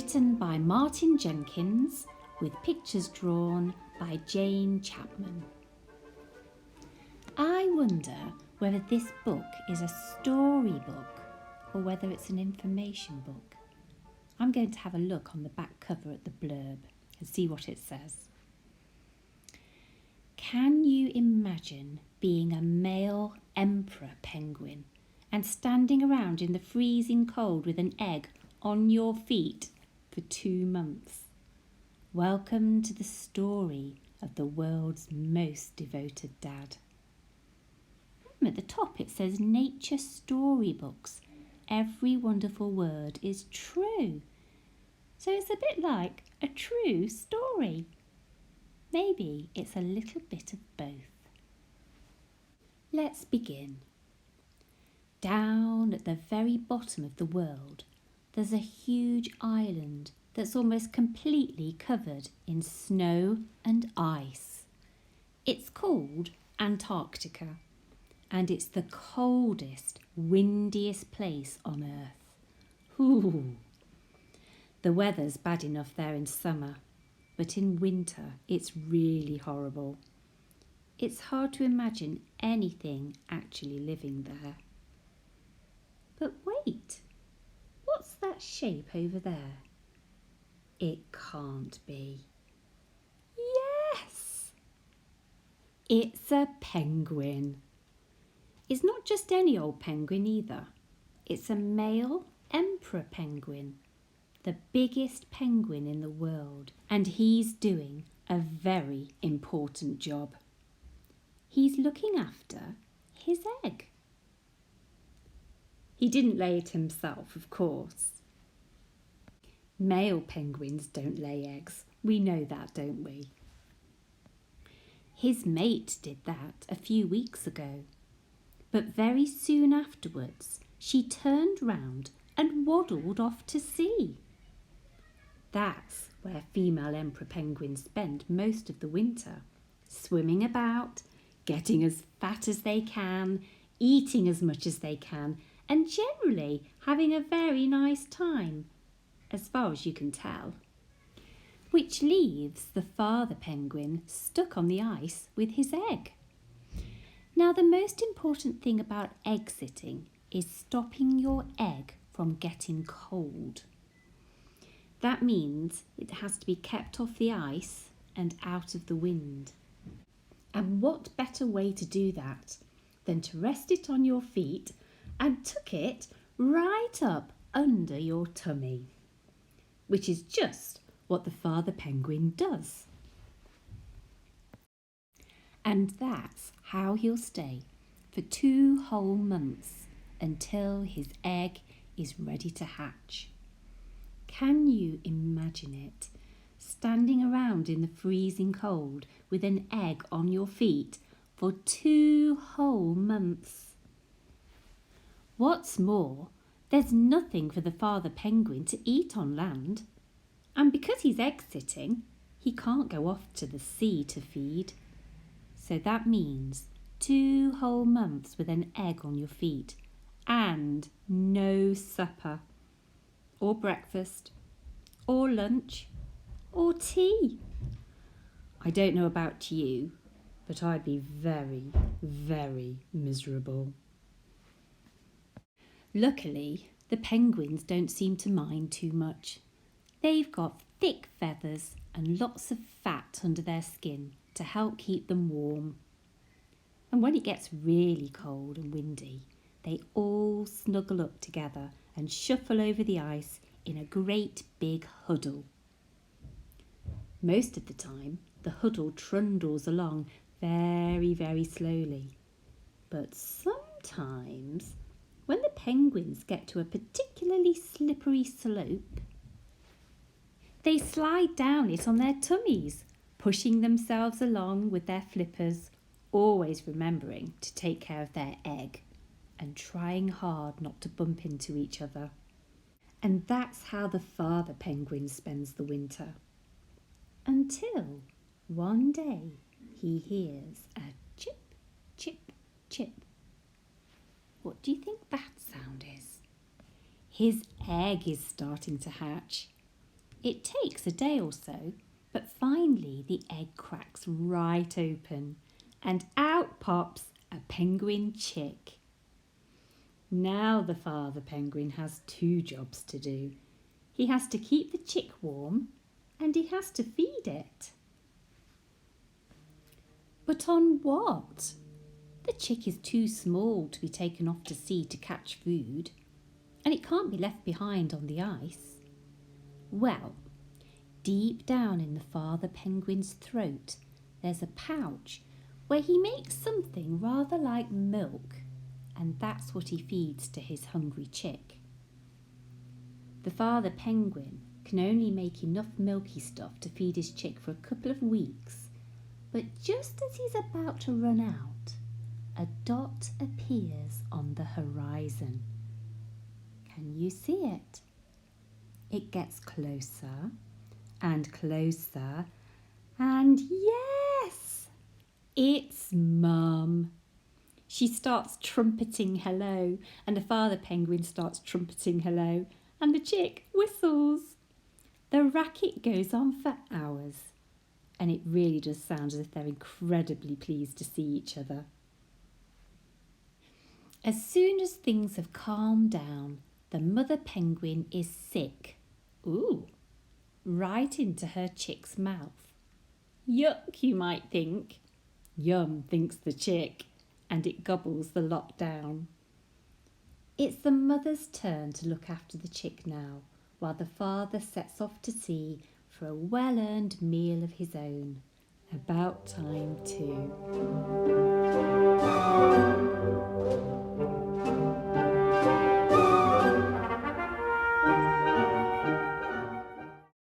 Written by Martin Jenkins with pictures drawn by Jane Chapman. I wonder whether this book is a storybook or whether it's an information book. I'm going to have a look on the back cover at the blurb and see what it says. Can you imagine being a male emperor penguin and standing around in the freezing cold with an egg on your feet for 2 months? Welcome to the story of the world's most devoted dad. At the top it says Nature Storybooks. Every wonderful word is true. So it's a bit like a true story. Maybe it's a little bit of both. Let's begin. Down at the very bottom of the world, there's a huge island that's almost completely covered in snow and ice. It's called Antarctica, and it's the coldest, windiest place on Earth. Ooh. The weather's bad enough there in summer, but in winter it's really horrible. It's hard to imagine anything actually living there. But wait, what's that shape over there? It can't be. Yes! It's a penguin. It's not just any old penguin either. It's a male emperor penguin, the biggest penguin in the world, and he's doing a very important job. He's looking after his egg. He didn't lay it himself, of course. Male penguins don't lay eggs. We know that, don't we? His mate did that a few weeks ago. But very soon afterwards, she turned round and waddled off to sea. That's where female emperor penguins spend most of the winter, swimming about, getting as fat as they can, eating as much as they can, and generally having a very nice time, as far as you can tell. Which leaves the father penguin stuck on the ice with his egg. Now, the most important thing about egg sitting is stopping your egg from getting cold. That means it has to be kept off the ice and out of the wind. And what better way to do that than to rest it on your feet and tuck it right up under your tummy, which is just what the father penguin does. And that's how he'll stay for 2 whole months until his egg is ready to hatch. Can you imagine it? Standing around in the freezing cold with an egg on your feet for 2 whole months. What's more, there's nothing for the father penguin to eat on land. And because he's egg sitting, he can't go off to the sea to feed. So that means 2 whole months with an egg on your feet and no supper, or breakfast, or lunch, or tea. I don't know about you, but I'd be very, very miserable. Luckily, the penguins don't seem to mind too much. They've got thick feathers and lots of fat under their skin to help keep them warm. And when it gets really cold and windy, they all snuggle up together and shuffle over the ice in a great big huddle. Most of the time, the huddle trundles along very, very slowly. But sometimes, when the penguins get to a particularly slippery slope, they slide down it on their tummies, pushing themselves along with their flippers, always remembering to take care of their egg and trying hard not to bump into each other. And that's how the father penguin spends the winter. Until one day he hears a chip, chip, chip. What do you think that sound is? His egg is starting to hatch. It takes a day or so, but finally the egg cracks right open and out pops a penguin chick. Now the father penguin has two jobs to do. He has to keep the chick warm and he has to feed it. But on what? The chick is too small to be taken off to sea to catch food, and it can't be left behind on the ice. Well, deep down in the father penguin's throat, there's a pouch where he makes something rather like milk, and that's what he feeds to his hungry chick. The father penguin can only make enough milky stuff to feed his chick for a couple of weeks, but just as he's about to run out, a dot appears on the horizon. Can you see it? It gets closer and closer, and yes, it's Mum. She starts trumpeting hello, and the father penguin starts trumpeting hello, and the chick whistles. The racket goes on for hours, and it really does sound as if they're incredibly pleased to see each other. As soon as things have calmed down, the mother penguin is sick. Ooh, right into her chick's mouth. Yuck, you might think. Yum, thinks the chick, and it gobbles the lot down. It's the mother's turn to look after the chick now, while the father sets off to sea for a well-earned meal of his own. About time too.